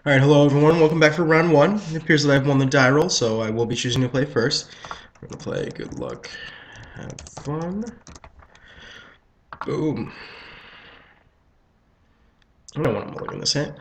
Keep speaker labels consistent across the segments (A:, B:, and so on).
A: Alright, hello everyone, welcome back for round one. It appears that I've won the die roll, so I will be choosing to play first. We're gonna play good luck, have fun. Boom. I don't want to mulligan this hand.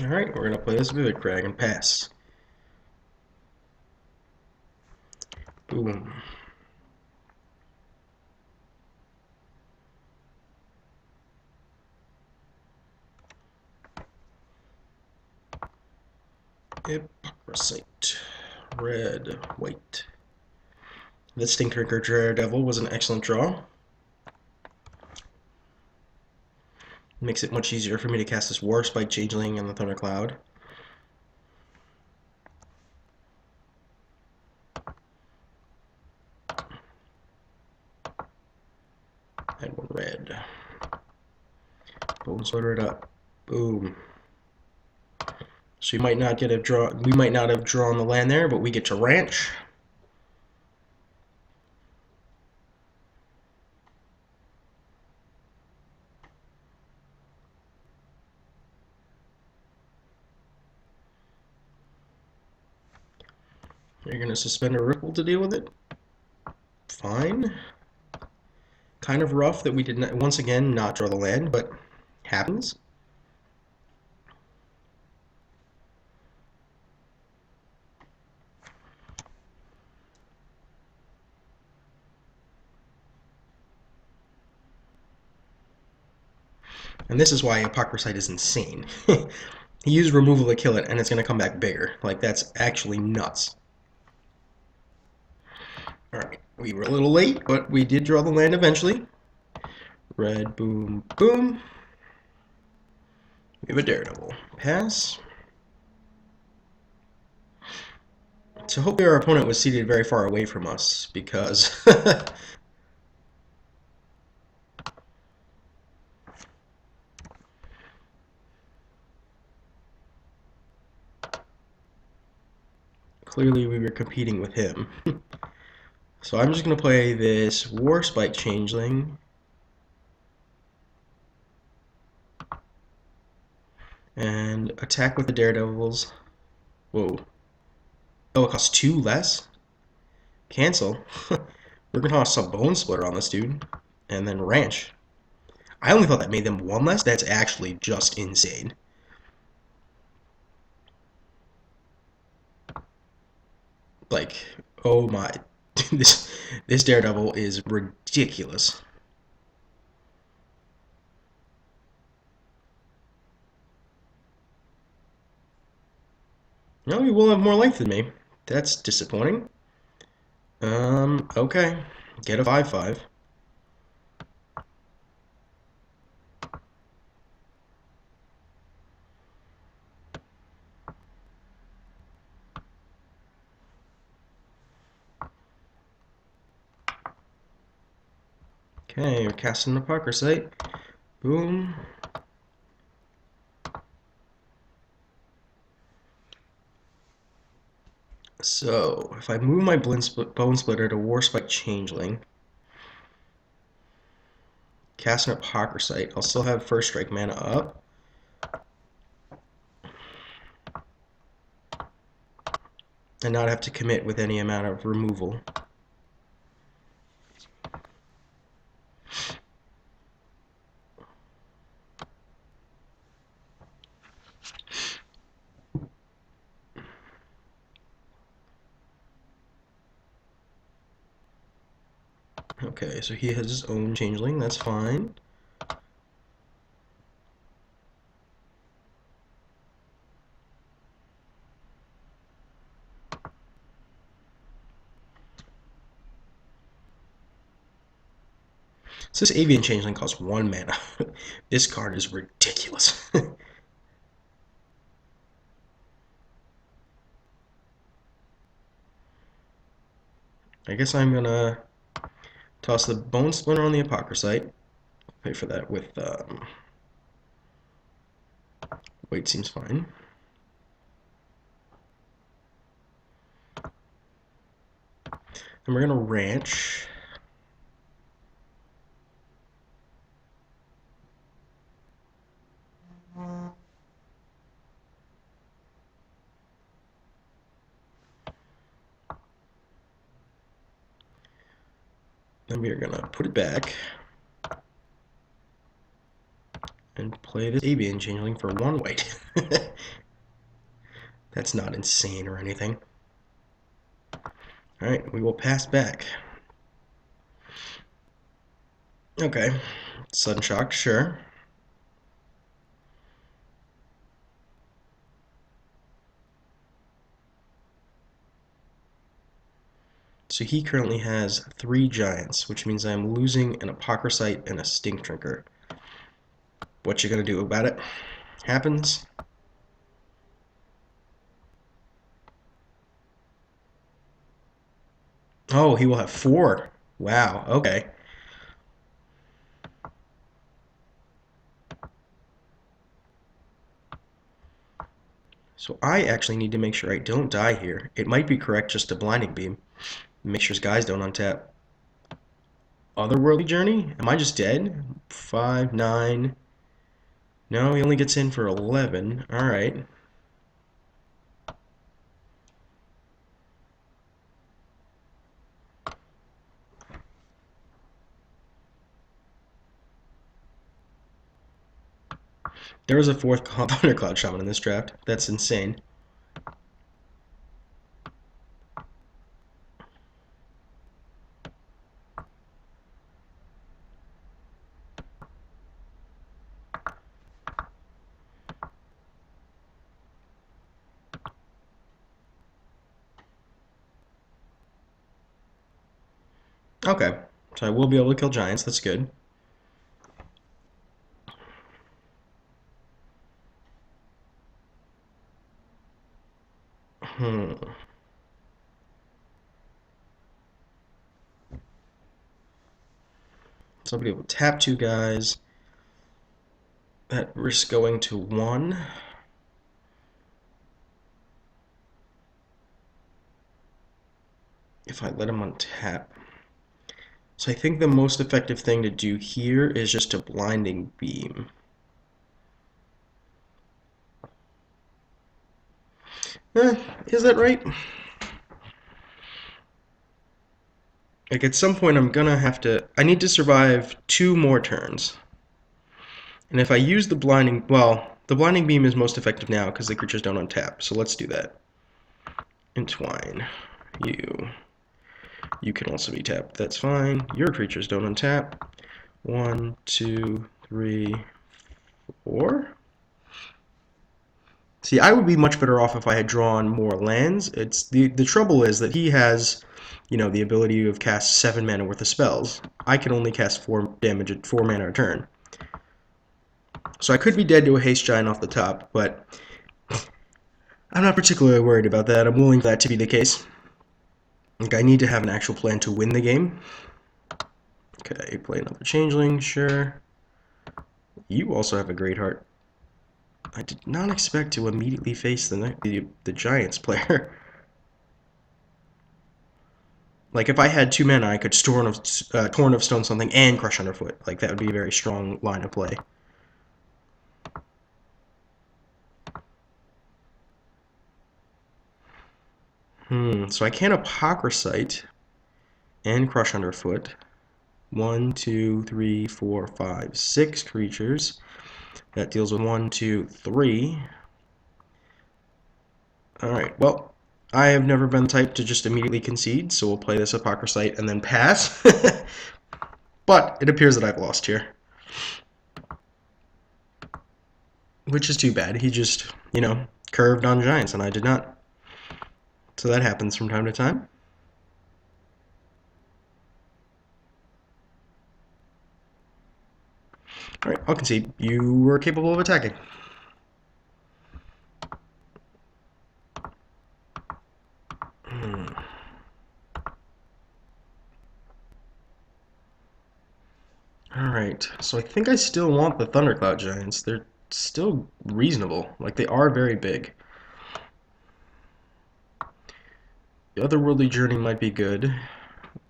A: Alright, we're gonna play this Vivid Crag and pass. Boom. Hypocrisite. Red, white. This Stinker Daredevil was an excellent draw. Makes it much easier for me to cast this Warspite Changeling and the Thundercloud. And one red. Bone Slitter it up. Boom. So you might not get a draw. We might not have drawn the land there, but we get to ranch. You're gonna suspend a ripple to deal with it. Fine. Kind of rough that we did not, once again, not draw the land, but happens. And this is why Hypocrisite is insane. He used removal to kill it, and it's going to come back bigger. Like, that's actually nuts. Alright, we were a little late, but we did draw the land eventually. Red, boom, boom. We have a Daredevil. Pass. So hopefully our opponent was seated very far away from us, because... clearly we were competing with him. So I'm just going to play this Warspite Changeling. And attack with the Daredevils. Whoa. Oh, it costs 2 less? Cancel. We're going to toss a Bone Splitter on this dude. And then Ranch. I only thought that made them 1 less. That's actually just insane. Like, oh my. this Daredevil is ridiculous. No, he will have more life than me. That's disappointing. Okay. Get a 5/5. Okay, you're casting the Hypocrisite. Boom. So, if I move my Bone Splitter to Warspite Changeling, cast an Hypocrisite, I'll still have First Strike mana up. And not have to commit with any amount of removal. Okay, so he has his own Changeling, that's fine. So this Avian Changeling costs 1 mana. This card is ridiculous. I guess I'm gonna toss the Bone Splinter on the Apocryphite. Pay for that with weight seems fine. And we're gonna ranch. Then we are gonna put it back and play this Avian Changeling for 1 white. That's not insane or anything. Alright, we will pass back. Okay, Sudden Shock, sure. So he currently has 3 giants, which means I'm losing an Apocryphite and a Stink Drinker. What you gonna do about it? Happens. Oh, he will have 4. Wow, okay. So I actually need to make sure I don't die here. It might be correct just to Blinding Beam. Make sure his guys don't untap. Otherworldly Journey? Am I just dead? 5, 9. No, he only gets in for 11. Alright. There was a 4th Thundercloud Shaman in this draft. That's insane. Okay, so I will be able to kill giants. That's good. Hmm. So I'll be able to tap 2 guys. That risk going to 1. If I let him untap. So I think the most effective thing to do here is just to Blinding Beam. Is that right? Like at some point I'm gonna have to, I need to survive 2 more turns. And if I use the blinding, well, the blinding beam is most effective now because the creatures don't untap. So let's do that. Entwine. You can also be tapped. That's fine. Your creatures don't untap. 1, 2, 3, 4. See, I would be much better off if I had drawn more lands. It's the trouble is that he has, the ability to cast 7 mana worth of spells. I can only cast 4 damage at 4 mana a turn. So I could be dead to a haste giant off the top, but I'm not particularly worried about that. I'm willing for that to be the case. Like, I need to have an actual plan to win the game. Okay, play another changeling, sure. You also have a great heart. I did not expect to immediately face the Giants player. Like, if I had 2 mana, I could Torn of Stone something and Crush Underfoot. Like, that would be a very strong line of play. So I can't Apocryphite and Crush Underfoot. 1, 2, 3, 4, 5, 6 creatures. That deals with 1, 2, 3. Alright, well, I have never been the type to just immediately concede, so we'll play this Apocryphite and then pass. But it appears that I've lost here. Which is too bad. He just, curved on giants, and I did not. So that happens from time to time. Alright, I'll concede. You were capable of attacking. Alright, so I think I still want the Thundercloud Giants. They're still reasonable. Like, they are very big. The Otherworldly Journey might be good.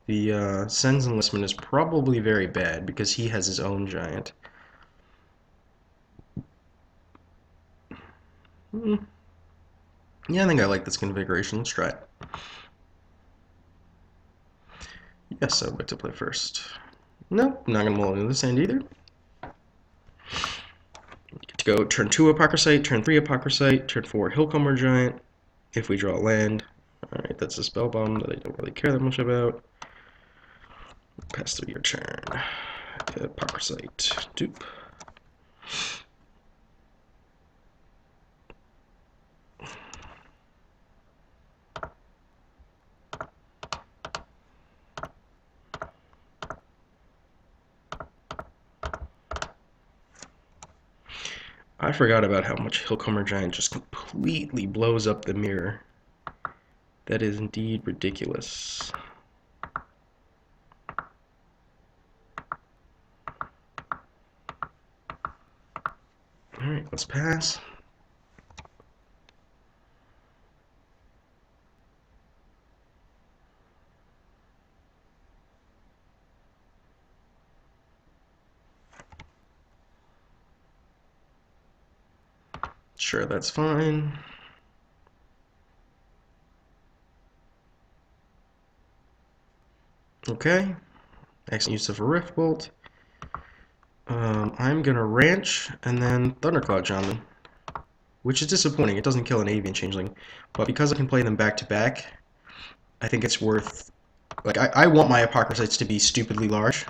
A: The Sen's Enlistment is probably very bad because he has his own giant. Hmm. Yeah, I think I like this configuration. Let's try it. Yes, I'd like to play first. Nope, not going to mull into this end either. Get to go turn 2 Apocryphite, turn 3 Apocryphite, turn 4 Hillcomer Giant. If we draw land. Alright, that's a spell bomb that I don't really care that much about. Pass through your turn. Apocryphite. Dupe. I forgot about how much Hillcomer Giant just completely blows up the mirror. That is indeed ridiculous. Alright, let's pass. Sure, that's fine. Okay. Excellent use of a Rift Bolt. I'm gonna Ranch and then Thundercloud Shaman, which is disappointing. It doesn't kill an Avian Changeling, but because I can play them back to back, I think it's worth. Like, I want my Apocryphites to be stupidly large.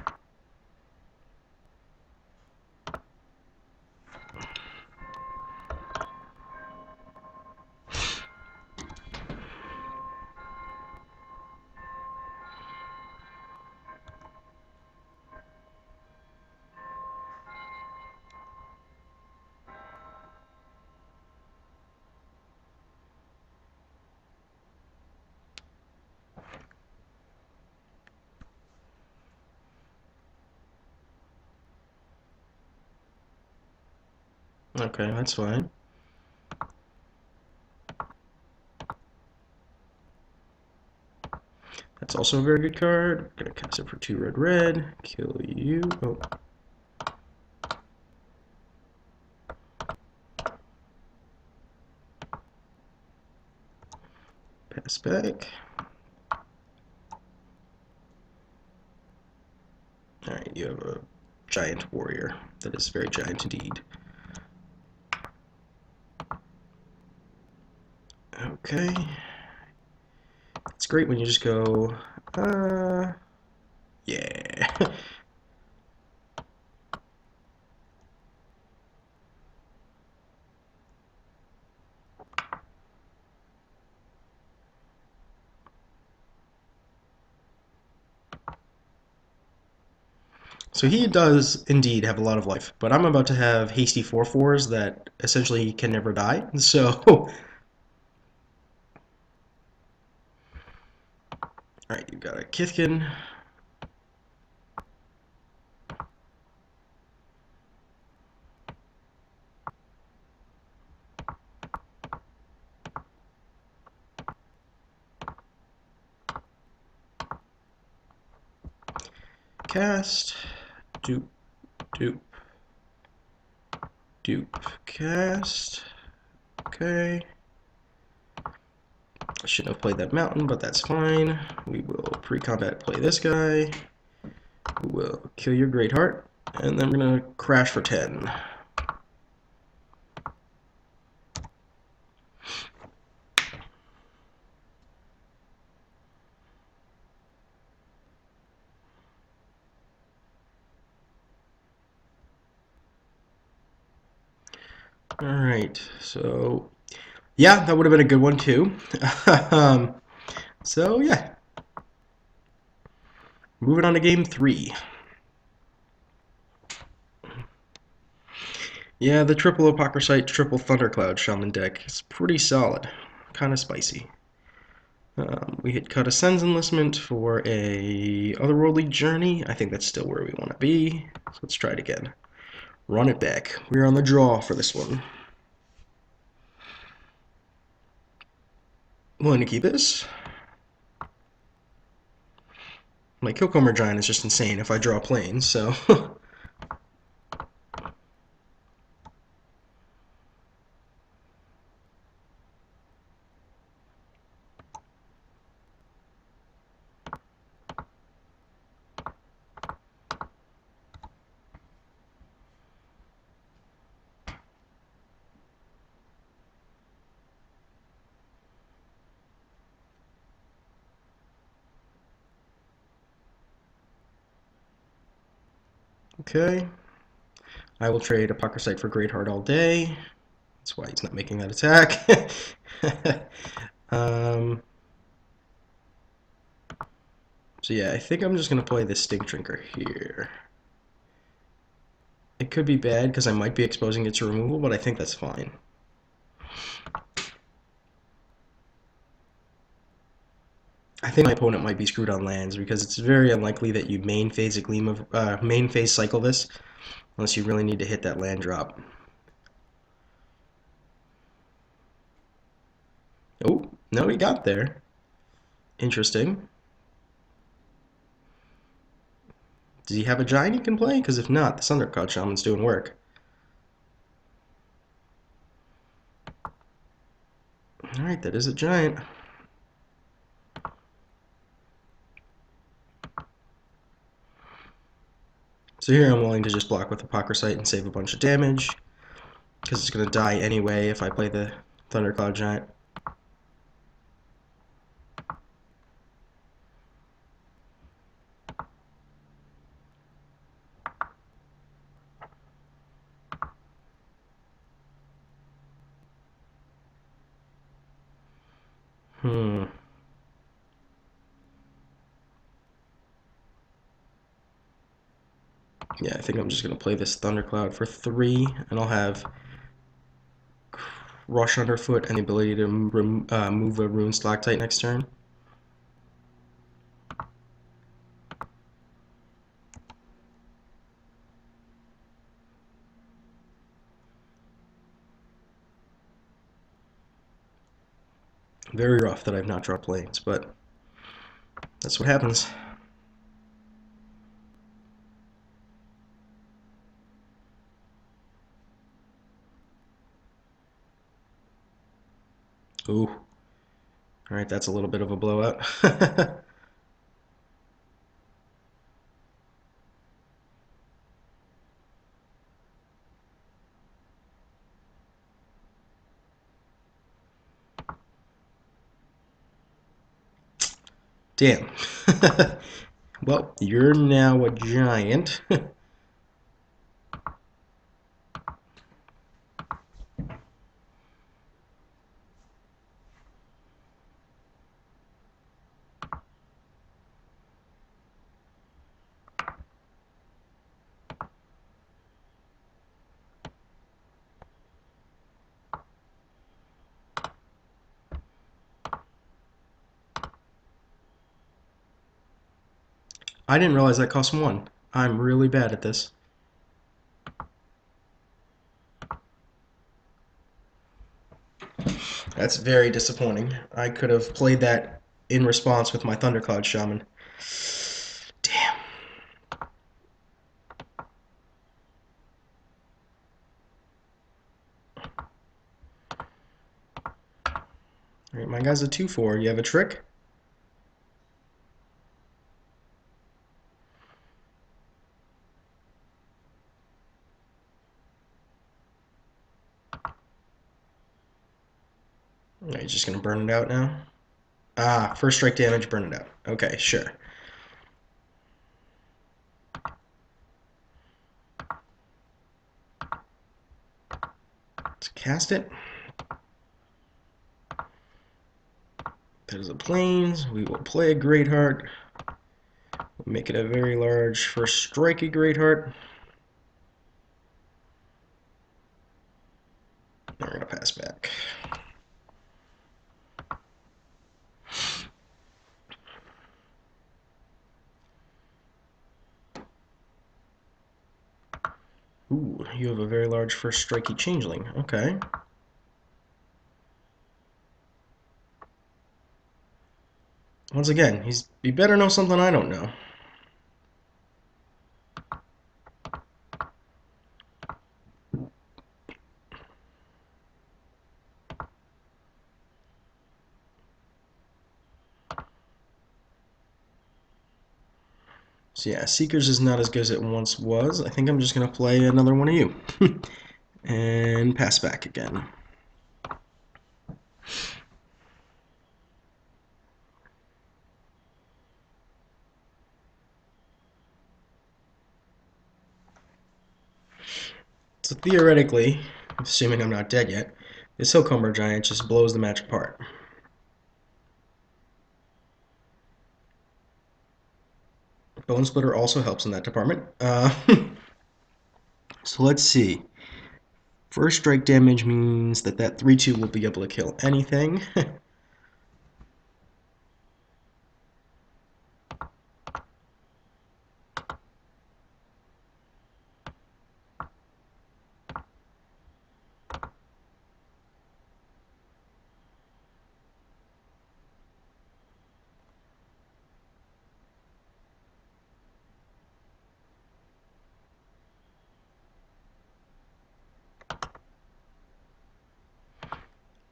A: Okay, that's fine. That's also a very good card. Gonna cast it for 2 red red. Kill you. Oh. Pass back. Alright, you have a giant warrior. That is very giant indeed. Okay. It's great when you just go, yeah. So he does indeed have a lot of life, but I'm about to have hasty 4/4s that essentially can never die. So, alright, you've got a Kithkin. Cast. Dupe. Dupe. Dupe. Cast. Okay. I shouldn't have played that mountain, but that's fine. We will pre-combat play this guy. We will kill your Greatheart, and then we're going to crash for 10. Alright, so yeah, that would have been a good one too. So yeah, moving on to game 3. Yeah, the triple Apocryphite, triple Thundercloud Shaman deck is pretty solid. Kind of spicy. We hit cut a Sen's Enlistment for a Otherworldly Journey. I think that's still where we want to be. So let's try it again. Run it back. We're on the draw for this one. Willing to keep this. My Killcomer Giant is just insane if I draw planes, so... Okay. I will trade Apocryphite for Greatheart all day. That's why he's not making that attack. So yeah, I think I'm just going to play this Stink Drinker here. It could be bad because I might be exposing it to removal, but I think that's fine. I think my opponent might be screwed on lands because it's very unlikely that you main phase a Gleam of main phase cycle this unless you really need to hit that land drop. Oh, no, he got there. Interesting. Does he have a giant he can play? Because if not, the Thundercloud Shaman's doing work. Alright, that is a giant. So here I'm willing to just block with Apocryphite and save a bunch of damage, because it's going to die anyway if I play the Thundercloud Giant. Hmm. Yeah, I think I'm just going to play this Thundercloud for 3, and I'll have Rush Underfoot and the ability to move a Rune Stalactite next turn. Very rough that I've not dropped planes, but that's what happens. Ooh. Alright, that's a little bit of a blowout. Damn. Well, you're now a giant. I didn't realize that cost 1. I'm really bad at this. That's very disappointing. I could have played that in response with my Thundercloud Shaman. Damn. Alright, my guy's a 2/4. You have a trick? Are you just gonna burn it out now? Ah, first strike damage, burn it out. Okay, sure. Let's cast it. That is a plains. We will play a Greatheart. Make it a very large first strike a Greatheart. We're going to pass back. Ooh, you have a very large first strikey changeling. Okay. Once again, he better know something I don't know. So yeah, Seekers is not as good as it once was. I think I'm just going to play another one of you. And pass back again. So theoretically, assuming I'm not dead yet, this Hillcomber Giant just blows the match apart. Bone Splitter also helps in that department. So let's see. First strike damage means that 3/2 will be able to kill anything.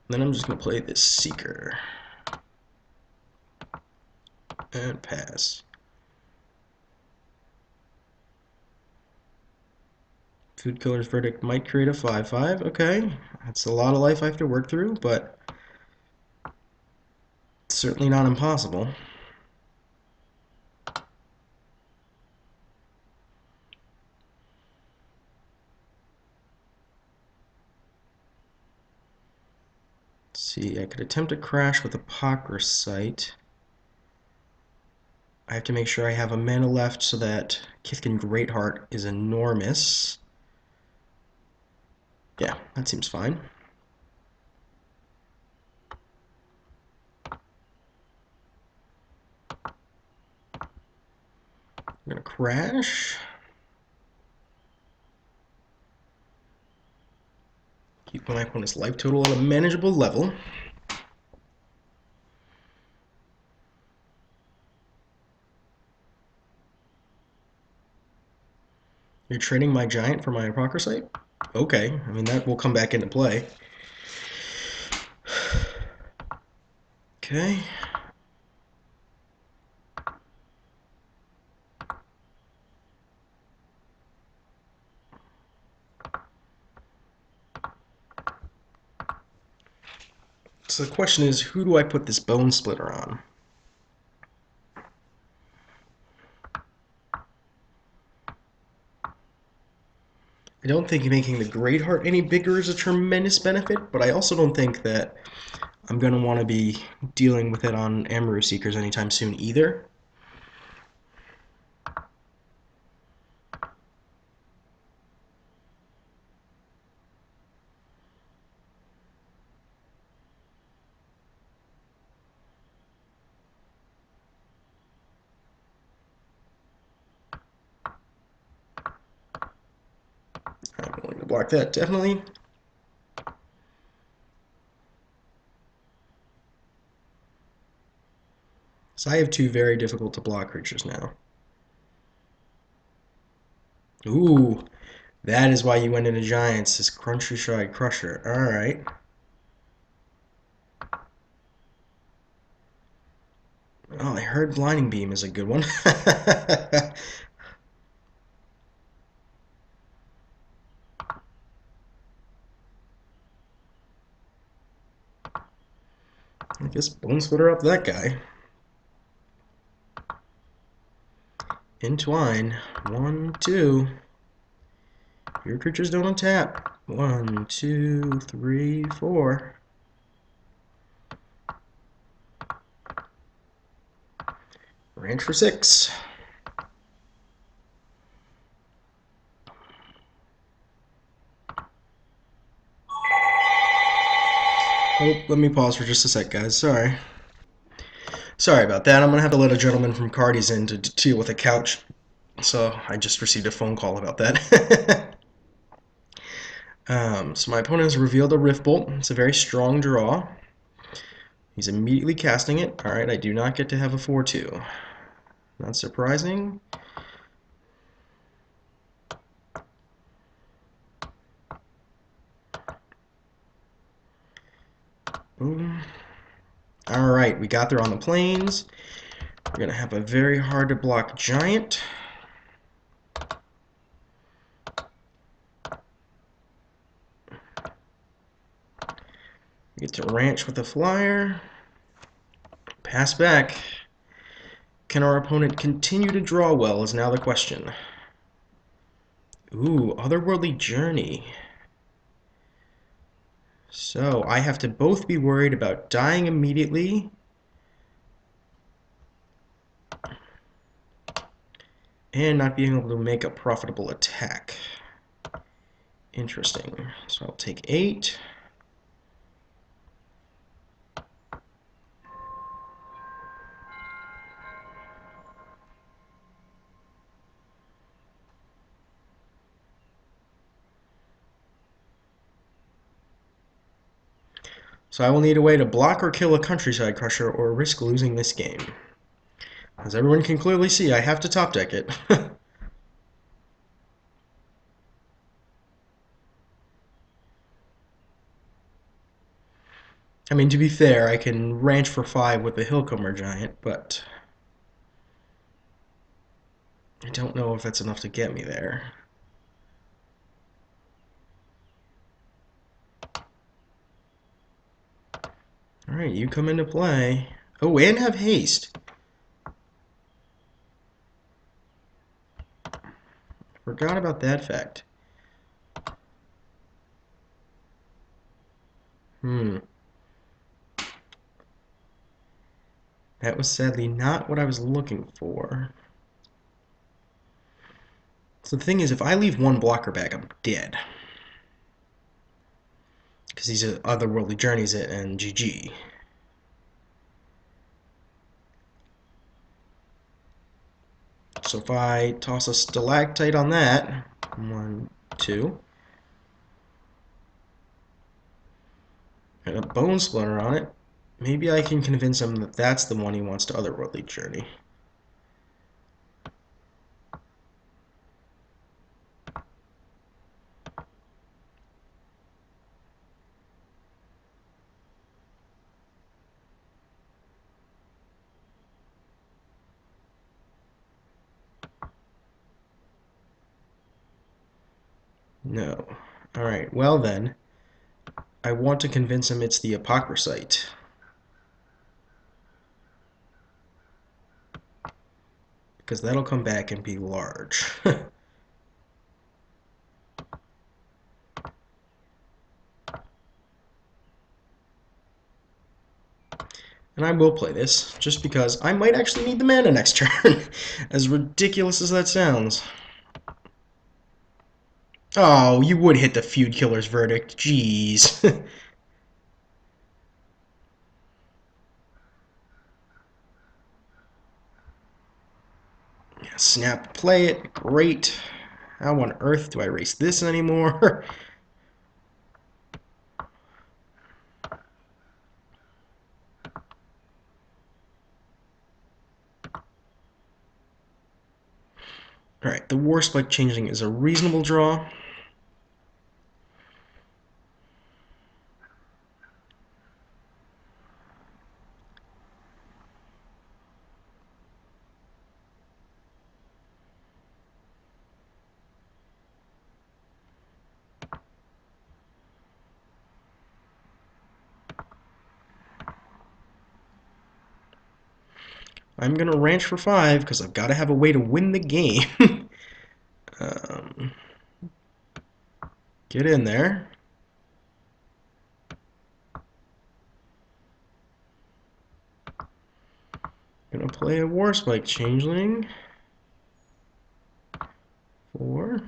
A: Then I'm just going to play this Seeker. And pass. Food Killer's Verdict might create a 5/5. Okay, that's a lot of life I have to work through, but it's certainly not impossible. Let's see, I could attempt a crash with Apocryphite. I have to make sure I have a mana left so that Kithkin Greatheart is enormous. Yeah, that seems fine. I'm gonna crash. Keep my opponent's life total at a manageable level. You're trading my giant for my Apocryphite? Okay, I mean that will come back into play. Okay. So the question is, who do I put this Bone Splitter on? I don't think making the Greatheart any bigger is a tremendous benefit, but I also don't think that I'm going to want to be dealing with it on Amaru Seekers anytime soon either. I'm going to block that, definitely. So I have two very difficult to block creatures now. Ooh, that is why you went into Giants, this Crunchy Stride Crusher. Alright. Oh, I heard Blinding Beam is a good one. I guess Bone Splitter up that guy. Entwine. 1, 2. Your creatures don't untap. 1, 2, 3, 4. Ranch for 6. Oh, let me pause for just a sec, guys. Sorry. Sorry about that. I'm gonna have to let a gentleman from Cardi's in to deal with a couch. So I just received a phone call about that. So my opponent has revealed a Rift Bolt. It's a very strong draw. He's immediately casting it. Alright, I do not get to have a 4-2. Not surprising. Boom. Alright, we got there on the plains. We're going to have a very hard to block giant. We get to ranch with a flyer. Pass back. Can our opponent continue to draw well is now the question. Ooh, Otherworldly Journey. So I have to both be worried about dying immediately and not being able to make a profitable attack. Interesting. So I'll take 8. So I will need a way to block or kill a Countryside Crusher or risk losing this game. As everyone can clearly see, I have to top deck it. I mean, to be fair, I can ranch for 5 with the Hillcomer Giant, but I don't know if that's enough to get me there. Alright, you come into play. Oh, and have haste. Forgot about that fact. That was sadly not what I was looking for. So the thing is, if I leave one blocker back, I'm dead. Because these are Otherworldly Journeys and GG. So if I toss a Stalactite on that, 1, 2, and a Bone Splitter on it, maybe I can convince him that that's the one he wants to Otherworldly Journey. No. Alright, well then, I want to convince him it's the Apocryphite. Because that'll come back and be large. And I will play this, just because I might actually need the mana next turn. As ridiculous as that sounds. Oh, you would hit the Feud Killer's verdict. Jeez. Yeah, snap, play it. Great. How on earth do I erase this anymore? Alright, the War Spike Changeling is a reasonable draw. I'm gonna ranch for 5 because I've got to have a way to win the game. um, get in there. Gonna play a War Spike Changeling. 4.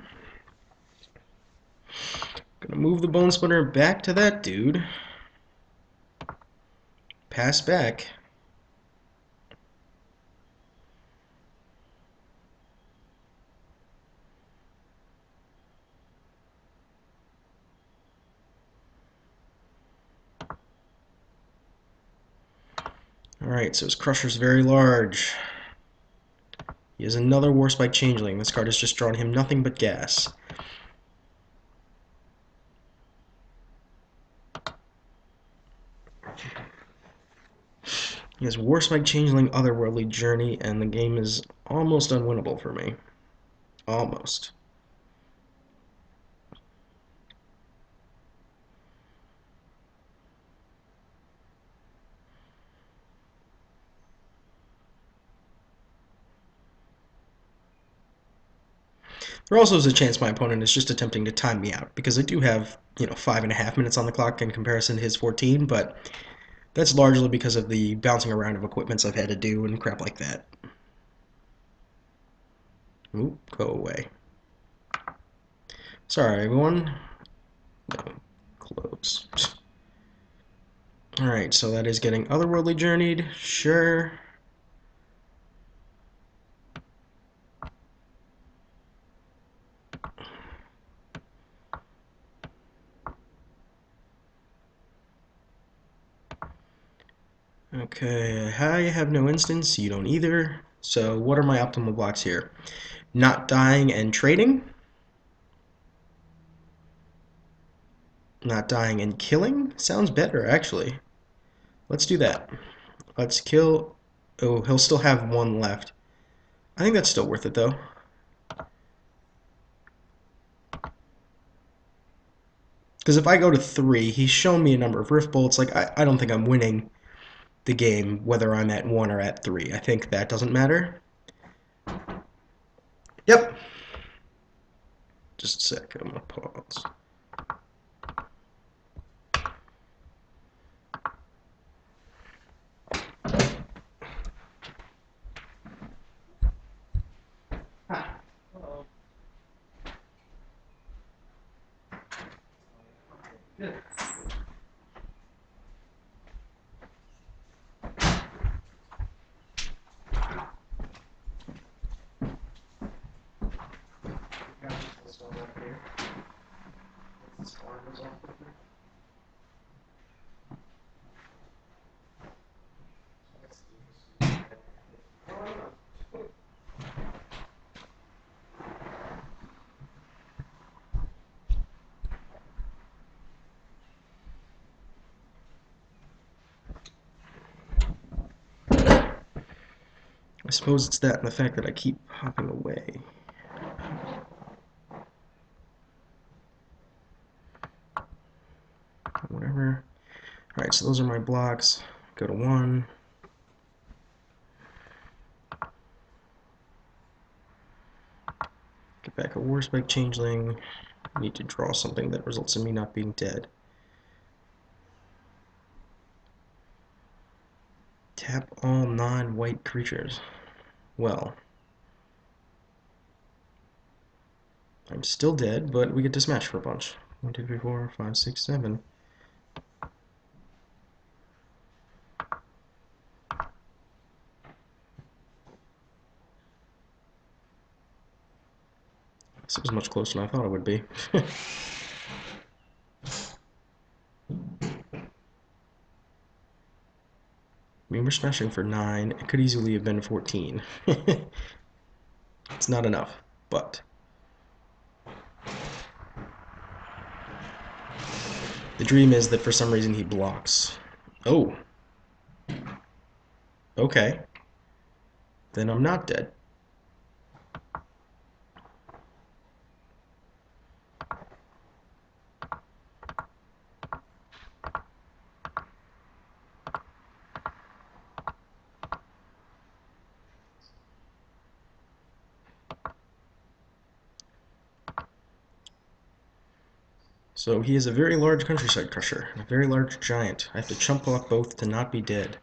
A: Gonna move the Bone Splitter back to that dude. pass back. Alright, so his Crusher's very large. He has another Warspike Changeling. This card has just drawn him nothing but gas. He has Warspike Changeling, Otherworldly Journey, and the game is almost unwinnable for me. Almost. There also is a chance my opponent is just attempting to time me out, because I do have, 5.5 minutes on the clock in comparison to his 14, but that's largely because of the bouncing around of equipments I've had to do and crap like that. Ooh, go away. Sorry, everyone. No, close. Alright, so that is getting Otherworldly Journeyed. Sure. Okay, I have no instance, you don't either. So what are my optimal blocks here? Not dying and trading? Not dying and killing? Sounds better, actually. Let's do that. Let's kill... Oh, he'll still have one left. I think that's still worth it, though. Because if I go to 3, he's shown me a number of Rift Bolts. Like, I don't think I'm winning the game, whether I'm at 1 or at 3. I think that doesn't matter. Yep. Just a sec, I'm gonna pause. Good. I suppose it's that and the fact that I keep hopping away. Whatever. Alright, so those are my blocks. Go to 1. Get back a Warspike Changeling. Need to draw something that results in me not being dead. Tap all non-white creatures. Well, I'm still dead, but we get to smash for a bunch. 1, 2, 3, 4, 5, 6, 7. This was much closer than I thought it would be. I mean, we're smashing for 9. It could easily have been 14. It's not enough, but... The dream is that for some reason he blocks. Oh. Okay. Then I'm not dead. So he is a very large countryside crusher, and a very large giant. I have to chump block both to not be dead.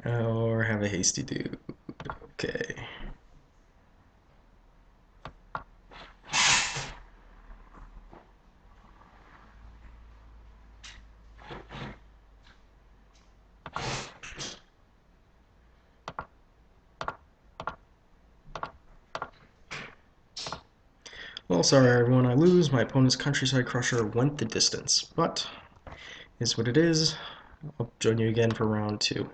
A: Or have a hasty dude. Okay. Well, sorry everyone, I lose. My opponent's Countryside Crusher went the distance, but it's what it is. I'll join you again for round 2.